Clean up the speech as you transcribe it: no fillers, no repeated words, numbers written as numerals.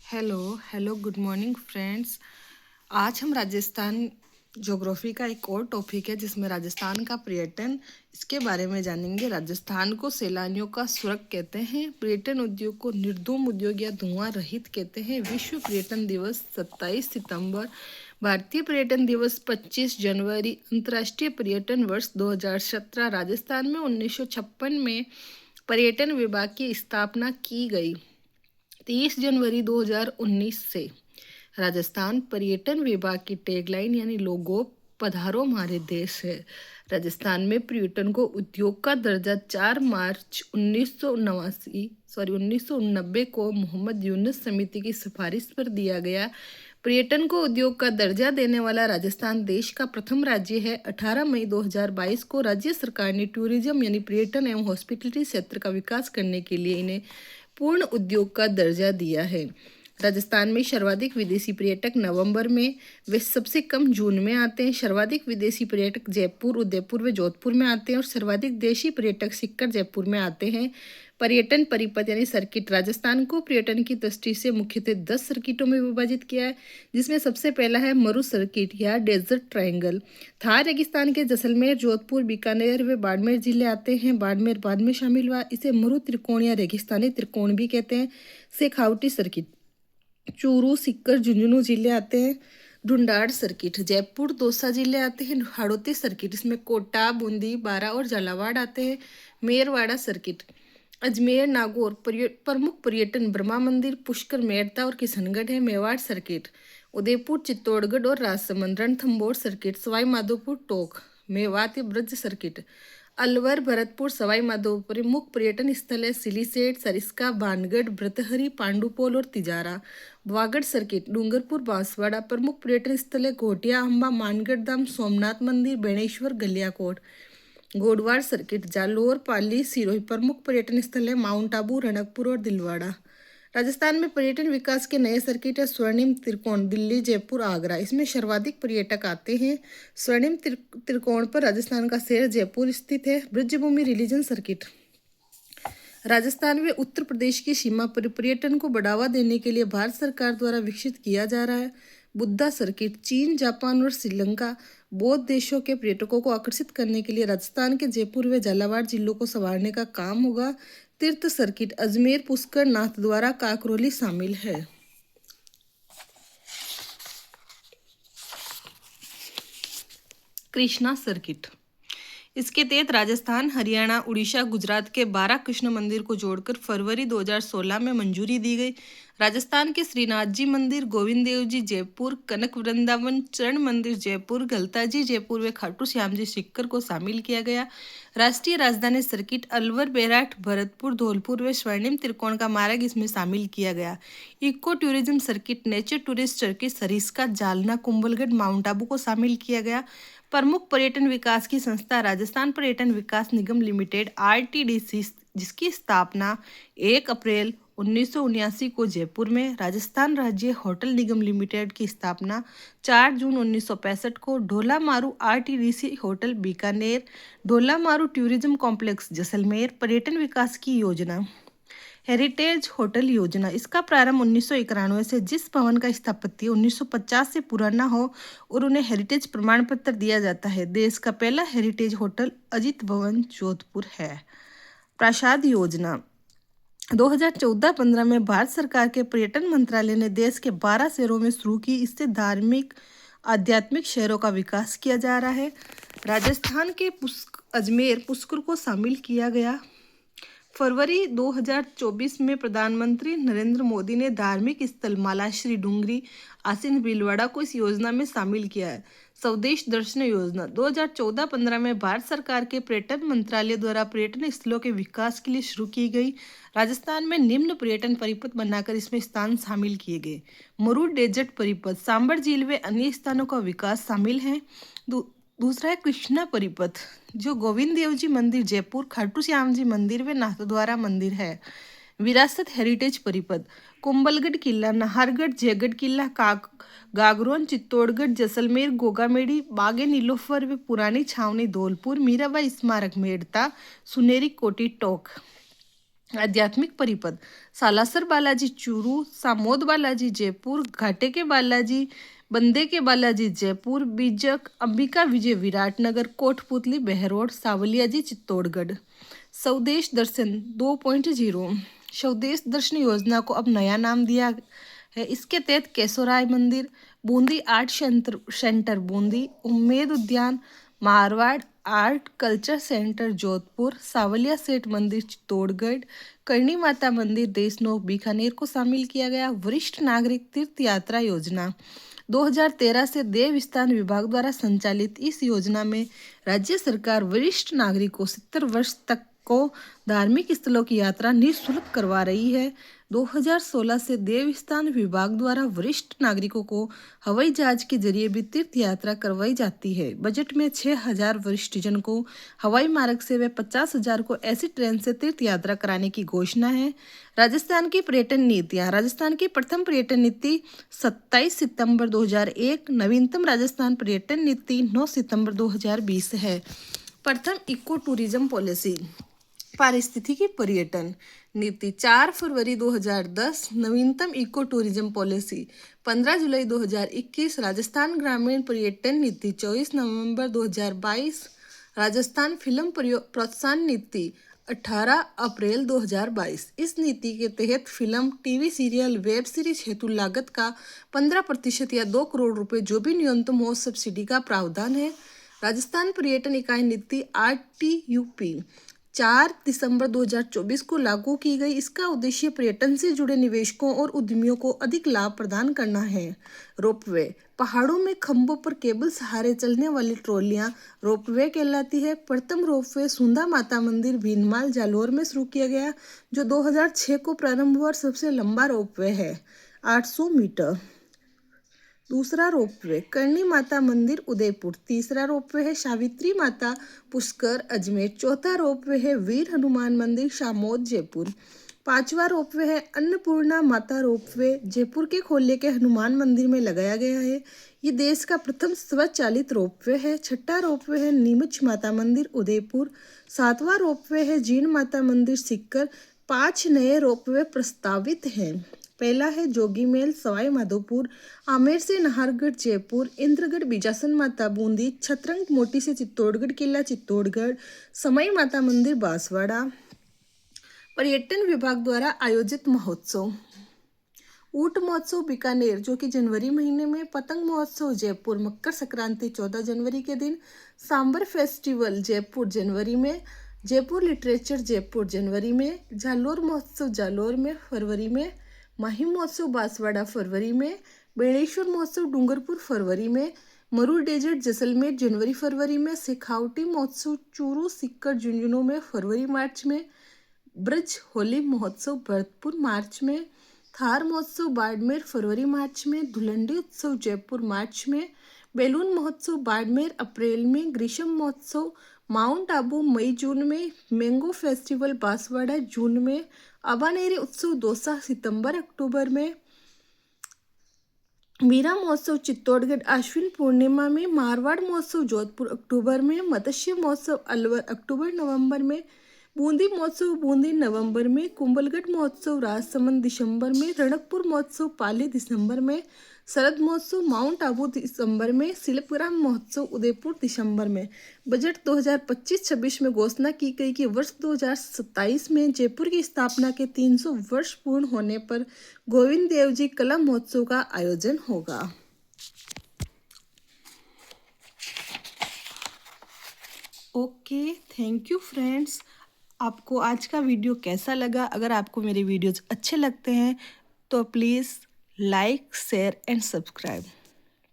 Hello hello good morning friends. आज हम Rajasthan geography का एक और टॉपिक है जिसमें राजस्थान का पर्यटन इसके बारे में जानेंगे। राजस्थान को सैलानियों का स्वर्ग कहते हैं। पर्यटन उद्योग को निर्धूम उद्योग या धुआं रहित कहते हैं। विश्व पर्यटन दिवस 27 सितंबर, भारतीय पर्यटन दिवस 25 जनवरी, अंतर्राष्ट्रीय पर्यटन वर्ष 2017। राजस्थान में 1956 में पर्यटन विभाग की स्थापना की गई। 30 जनवरी 2019 से राजस्थान पर्यटन विभाग की टैगलाइन यानी लोगो पधारो हमारे देश है। राजस्थान में पर्यटन को उद्योग का दर्जा 4 मार्च 1989 को मोहम्मद यूनुस समिति की सिफारिश पर दिया गया। पर्यटन को उद्योग का दर्जा देने वाला राजस्थान देश का प्रथम राज्य है। 18 मई 2022 को राज्य सरकार ने टूरिज्म यानी पर्यटन एवं हॉस्पिटलिटी क्षेत्र का विकास करने के लिए इन्हें पूर्ण उद्योग का दर्जा दिया है। राजस्थान में सर्वाधिक विदेशी पर्यटक नवंबर में वे सबसे कम जून में आते हैं। सर्वाधिक विदेशी पर्यटक जयपुर, उदयपुर व जोधपुर में आते हैं और सर्वाधिक देशी पर्यटक सीकर, जयपुर में आते हैं। पर्यटन परिपथ यानी सर्किट। राजस्थान को पर्यटन की दृष्टि से मुख्यतः 10 सर्किटों में विभाजित किया है, जिसमें सबसे पहला है मरु सर्किट या डेजर्ट ट्रायंगल। थार रेगिस्तान के जैसलमेर, जोधपुर, बीकानेर व बाड़मेर जिले आते हैं। बाड़मेर बाद में शामिल हुआ। इसे मरु त्रिकोण या रेगिस्तानी त्रिकोण भी कहते हैं। शेखावटी सर्किट। चूरू, सीकर, झुंझुनू जिले आते हैं। ढूंढाड़ सर्किट। जयपुर, दौसा जिले आते हैं। हाड़ौती सर्किट, इसमें कोटा, बूंदी, बारा और झालावाड़ आते हैं। मेरवाड़ा सर्किट। अजमेर, नागौर प्रमुख पर्यटन ब्रह्मा मंदिर, पुष्कर, मेड़ता और किशनगढ़ है। मेवाड़ सर्किट। उदयपुर, चित्तौड़गढ़ और राजसमंद। रणथंभौर सर्किट। सवाई माधोपुर, टोंक। मेवात या ब्रज सर्किट। अलवर, भरतपुर, सवाई माधोपुर। प्रमुख पर्यटन स्थल है सिलीसेट, सरिस्का, भानगढ़, भृतहरि, पांडुपोल और तिजारा। वागड़ सर्किट। डूंगरपुर, बांसवाड़ा। प्रमुख पर्यटन स्थल है घोटिया, अंबा, मानगढ़ धाम, सोमनाथ मंदिर, बेणेश्वर, गलियाकोट। गोडवाड़ सर्किट। जालोर, पाली, सिरोही। प्रमुख पर्यटन स्थल है माउंट आबू, रणकपुर और दिलवाड़ा। राजस्थान में पर्यटन विकास के नए सर्किट है स्वर्णिम त्रिकोण, दिल्ली, जयपुर, आगरा। इसमें सर्वाधिक पर्यटक आते हैं। स्वर्णिम त्रिकोण पर राजस्थान का शहर जयपुर स्थित है। Braj Bhoomi religion circuit. राजस्थान में उत्तर प्रदेश की सीमा पर पर्यटन को बढ़ावा देने के लिए भारत सरकार द्वारा विकसित किया जा रहा है। बुद्धा सर्किट। चीन, जापान और श्रीलंका बौद्ध देशों के पर्यटकों को आकर्षित करने के लिए राजस्थान के जयपुर व झालावाड़ जिलों को संवारने का काम होगा। तीर्थ सर्किट। अजमेर, पुष्कर, नाथद्वारा, काकरोली शामिल है। कृष्णा सर्किट। इसके तहत राजस्थान, हरियाणा, उड़ीसा, गुजरात के 12 कृष्ण मंदिर को जोड़कर फरवरी 2016 में मंजूरी दी गई। राजस्थान के श्रीनाथ जी मंदिर, गोविंद देव जी जयपुर, कनक वृंदावन, चरण मंदिर जयपुर, गलता जी जयपुर व खाटू श्याम जी सीकर को शामिल किया गया। राष्ट्रीय राजधानी सर्किट। अलवर, बेराट, भरतपुर, धौलपुर व स्वर्णिम त्रिकोण का मार्ग इसमें शामिल किया गया। Eco tourism circuit. Nature tourist circuit. Sariska, Jalna, Kumbhalgarh, Mount Abu को शामिल किया गया। प्रमुख पर्यटन विकास की संस्था राजस्थान पर्यटन विकास निगम लिमिटेड आरटीडीसी, जिसकी स्थापना 1 अप्रैल 1979 को जयपुर में। राजस्थान राज्य होटल निगम लिमिटेड की स्थापना 4 जून 1965 को। ढोला मारू आरटीडीसी होटल बीकानेर। ढोला मारू टूरिज्म कॉम्प्लेक्स जैसलमेर। पर्यटन विकास की योजना हेरिटेज होटल योजना। इसका प्रारंभ 1991 से। जिस भवन का स्थापत्य 1950 से पुराना हो और उन्हें हेरिटेज प्रमाण पत्र दिया जाता है। देश का पहला हेरिटेज होटल अजित भवन जोधपुर है। प्रासाद योजना 2014-15 में भारत सरकार के पर्यटन मंत्रालय ने देश के 12 शहरों में शुरू की। इससे धार्मिक आध्यात्मिक शहरों का विकास किया जा रहा है। राजस्थान के अजमेर, पुष्कर को शामिल किया गया। फरवरी 2024 में प्रधानमंत्री नरेंद्र मोदी ने धार्मिक स्थल मालाश्री, डूंगरी, आसीन, भीलवाड़ा को इस योजना में शामिल किया है। स्वदेश दर्शन योजना 2014-15 में भारत सरकार के पर्यटन मंत्रालय द्वारा पर्यटन स्थलों के विकास के लिए शुरू की गई। राजस्थान में निम्न पर्यटन परिपथ बनाकर इसमें स्थान शामिल किए गए। मरु डेजर्ट परिपथ। सांबर झील व अन्य स्थानों का विकास शामिल है। दूसरा है कृष्णा परिपथ, जो गोविंद देव जी मंदिर जयपुर, खाटू श्याम जी मंदिर व नाथद्वारा मंदिर है। विरासत हेरिटेज परिपथ। कुंभलगढ़ किला, नाहरगढ़, जयगढ़ किला, गागरोन, चित्तौड़गढ़, जैसलमेर, गोगामेड़ी, बागे नीलोफर व पुरानी छावनी धौलपुर, मीराबाई स्मारक मेड़ता, सुनेरी कोटी, टोंक। आध्यात्मिक परिपथ सालासर बालाजी चूरू, सामोद बालाजी जयपुर, घाटे के बालाजी, बंदे के बालाजी जयपुर, बीजक अंबिका विजय विराटनगर, कोटपुतली बहरोड, सावलिया जी चित्तौड़गढ़। स्वदेश दर्शन 2.0 स्वदेश दर्शन योजना को अब नया नाम दिया है। इसके तहत केशोराय मंदिर, बूंदी आर्ट सेंटर बूंदी, उम्मेद उद्यान, Marwar art culture centre Jodhpur, Savaliya सेठ मंदिर चित्तौड़गढ़, करणी माता मंदिर देशनोक बीकानेर को शामिल किया गया। वरिष्ठ नागरिक तीर्थ यात्रा योजना 2013 से देवस्थान विभाग द्वारा संचालित इस योजना में राज्य सरकार वरिष्ठ नागरिकों 70 वर्ष तक को धार्मिक स्थलों की यात्रा निःशुल्क करवा रही है। 2016 से देवस्थान विभाग द्वारा वरिष्ठ नागरिकों को हवाई जहाज के जरिए भी तीर्थ यात्रा करवाई जाती है। बजट में 6,000 वरिष्ठजन को हवाई मार्ग से व 50,000 को ऐसी ट्रेन से तीर्थ यात्रा कराने की घोषणा है। राजस्थान की पर्यटन नीतियाँ। राजस्थान की प्रथम पर्यटन नीति 27 सितंबर 2001, नवीनतम राजस्थान पर्यटन नीति 9 सितंबर 2020 है। प्रथम इको टूरिज्म पॉलिसी पारिस्थितिकी पर्यटन नीति 4 फरवरी 2010, नवीनतम इको टूरिज्म पॉलिसी 15 जुलाई 2021, राजस्थान ग्रामीण पर्यटन नीति 24 नवंबर 2022, राजस्थान फिल्म प्रोत्साहन नीति 18 अप्रैल 2022। इस नीति के तहत film, TV serial, web series हेतु लागत का 15% या 2 करोड़ रुपए जो भी न्यूनतम हो सब्सिडी का प्रावधान है। राजस्थान पर्यटन इकाई नीति RTUP 4 दिसंबर 2024 को लागू की गई। इसका उद्देश्य पर्यटन से जुड़े निवेशकों और उद्यमियों को अधिक लाभ प्रदान करना है। रोपवे पहाड़ों में खंभों पर केबल सहारे चलने वाली ट्रॉलियां रोपवे कहलाती है। प्रथम रोपवे सुंधा माता मंदिर भीनमाल जालोर में शुरू किया गया, जो 2006 को प्रारंभ हुआ और सबसे लंबा रोपवे है 800 मीटर। दूसरा रोपवे करणी माता मंदिर उदयपुर। तीसरा रोपवे है सावित्री माता पुष्कर अजमेर। चौथा रोपवे है वीर हनुमान मंदिर शामोद जयपुर। पांचवा रोपवे है अन्नपूर्णा माता रोपवे जयपुर के खोले के हनुमान मंदिर में लगाया गया है। ये देश का प्रथम स्वचालित रोपवे है। छठा रोपवे है नीमच माता मंदिर उदयपुर। सातवां रोपवे है जीण माता मंदिर सीकर। 5 नए रोपवे प्रस्तावित हैं। पहला है जोगीमेल सवाई माधोपुर, आमेर से नाहरगढ़ जयपुर, इंद्रगढ़ बीजासन माता बूंदी, छतरंग मोटी से चित्तौड़गढ़ किला चित्तौड़गढ़, समई माता मंदिर बांसवाड़ा। पर्यटन विभाग द्वारा आयोजित महोत्सव। ऊंट महोत्सव बीकानेर जो कि जनवरी महीने में, पतंग महोत्सव जयपुर मकर संक्रांति 14 जनवरी के दिन, सांबर फेस्टिवल जयपुर जनवरी में, जयपुर लिटरेचर जयपुर जनवरी में, जालोर महोत्सव जालोर में फरवरी में, माही महोत्सव बांसवाड़ा फरवरी में, बेणेश्वर महोत्सव डूंगरपुर फरवरी में, मरूर डेजर्ट जैसलमेर जनवरी फरवरी में, शेखावटी महोत्सव चूरू सीकर झुंझुनू में फरवरी मार्च में, ब्रज होली महोत्सव भरतपुर मार्च में, थार महोत्सव बाड़मेर फरवरी मार्च में, धुलंडी उत्सव जयपुर मार्च में, बैलून महोत्सव बाड़मेर अप्रैल में, ग्रीष्म महोत्सव माउंट आबू मई जून में, मैंगो फेस्टिवल बांसवाड़ा जून में, अबानेरी उत्सव दौसा सितंबर अक्टूबर में, मीरा महोत्सव चित्तौड़गढ़ आश्विन पूर्णिमा में, मारवाड़ महोत्सव जोधपुर अक्टूबर में, मत्स्य महोत्सव अलवर अक्टूबर नवंबर में, बूंदी महोत्सव बूंदी नवंबर में, कुंभलगढ़ महोत्सव राजसमंद दिसंबर में, रणकपुर महोत्सव पाली दिसंबर में, शरद महोत्सव माउंट आबू दिसंबर में, शिल्पग्राम महोत्सव उदयपुर दिसंबर में। बजट 2025-26 में घोषणा की गई कि वर्ष 2027 में जयपुर की स्थापना के 300 वर्ष पूर्ण होने पर गोविंद देव जी कला महोत्सव का आयोजन होगा। Okay, thank you friends. आपको आज का वीडियो कैसा लगा? अगर आपको मेरे वीडियोज अच्छे लगते हैं तो please like, share and subscribe.